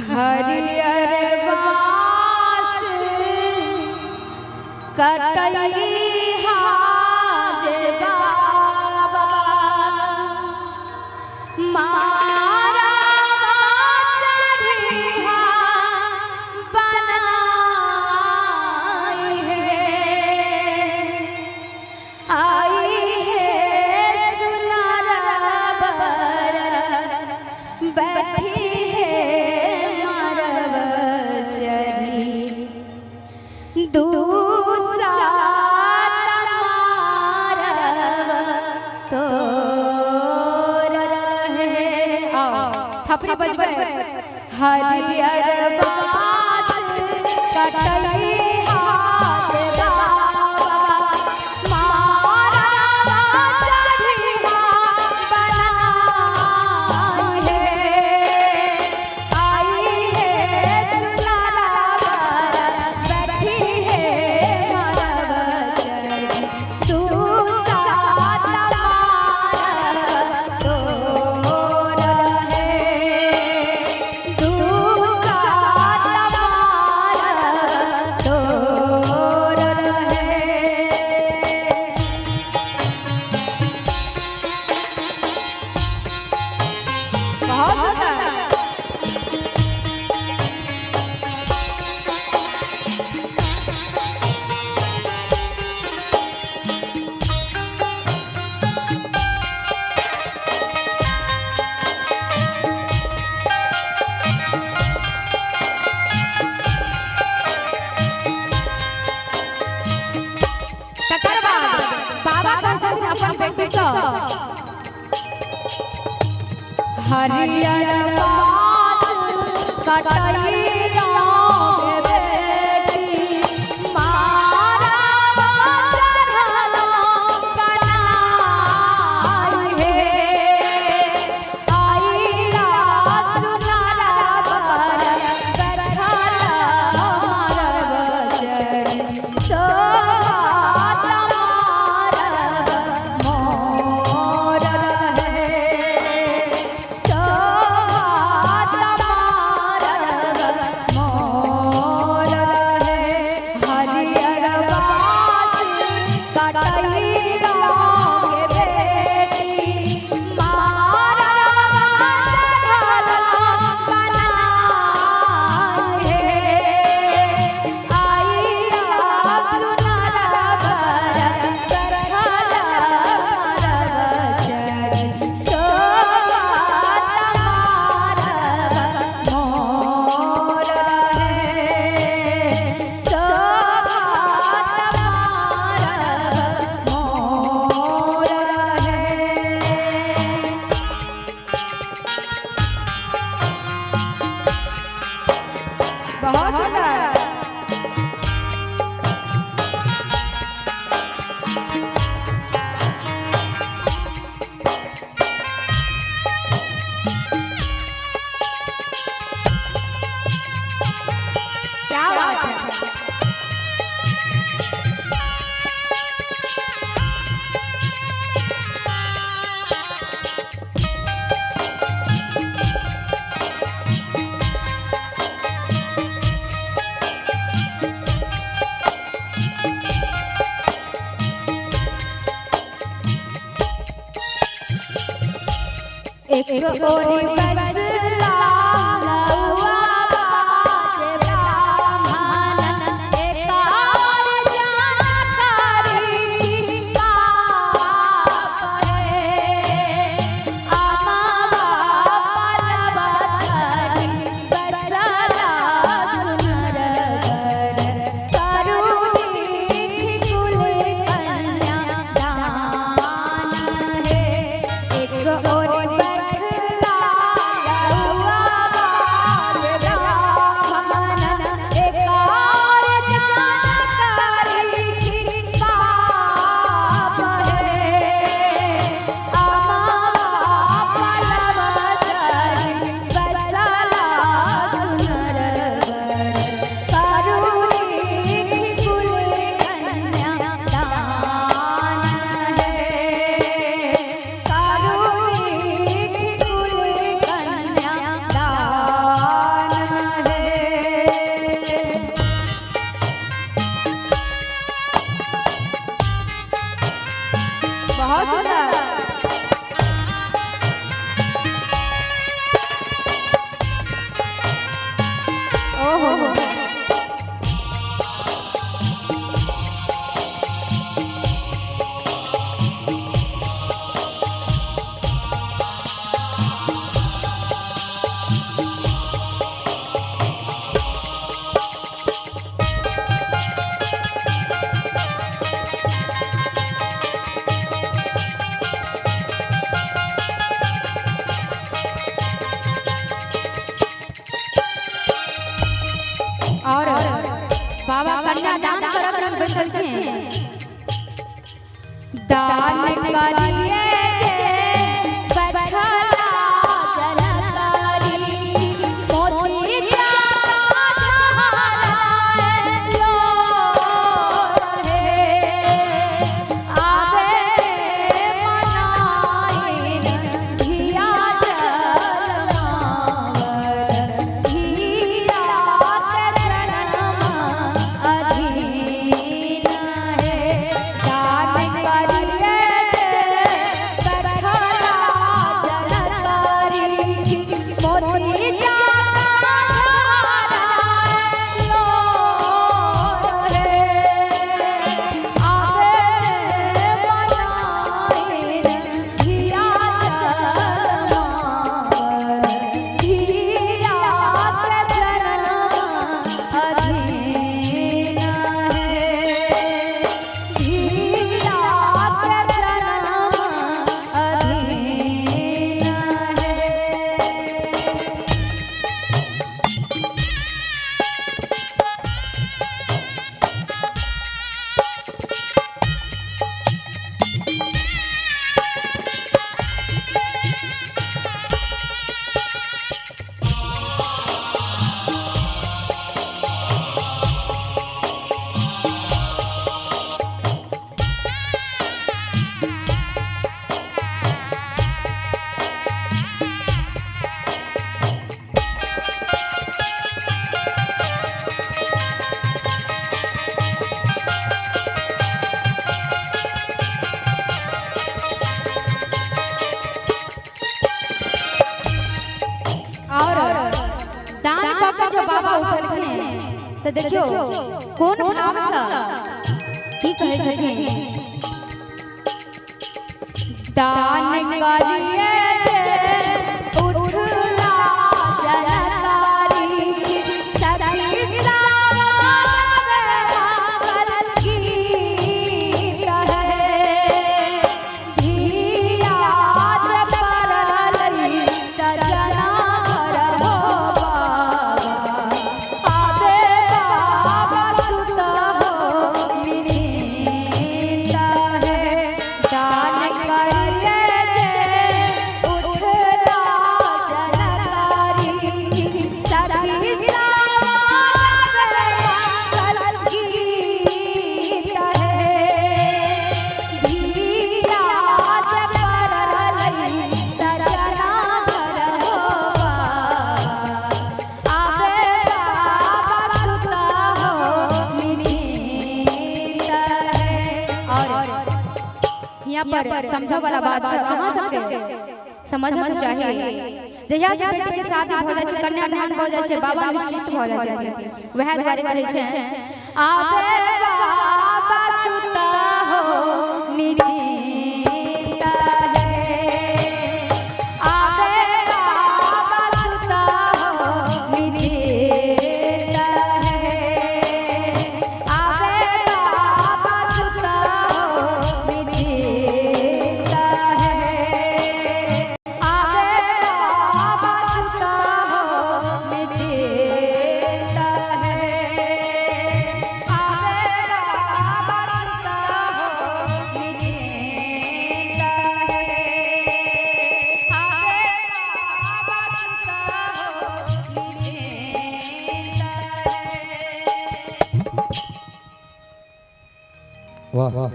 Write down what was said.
हरियर बास कटई हाज बाबा मारा चढ़िया बनाई है आई है सुनर बर बैठी दूसरा तो रहे थपड़ी बजबे हरियर बास कटई हाथ बाबा मारा चढ़िया बनाई है आई है सुनरा बैठी हरियर बास कटई बेटी मारा चढ़ला बनाई है आईला सुनरा बर बैठला मारब चढ़ी एक ओरी बसला लौआ बाज ब्राह्मण एक और जानकारी बाप रे आमा बाप बचरी बसला सुनर बर करुणी कुल कन्या दान है एक ओरी बाबा कन्या दान करत बैठल हैं। दान करिए जे बैठला जनकारी मोती जो बाबा उठल हैं तो देखियो कौन भाव था की कहे छथिन। दान करिए जे उठला जनकारी सती सावन मांगल गीत है धिया जब परलई सजना पर समझा वाला बात है अहाँ सबके समझना चाहिए। जहिया से बेटी के शादी हो जाय छै कन्यादान हो जाय छै बाबा निश्चित हो जाय छै वह द्वारे कहै छै आबे बाबा सुता हो निश्चित है आबे बाबा सुता हो निश्चित है आबे बाबा सुता हो निश्चित वाह वाह।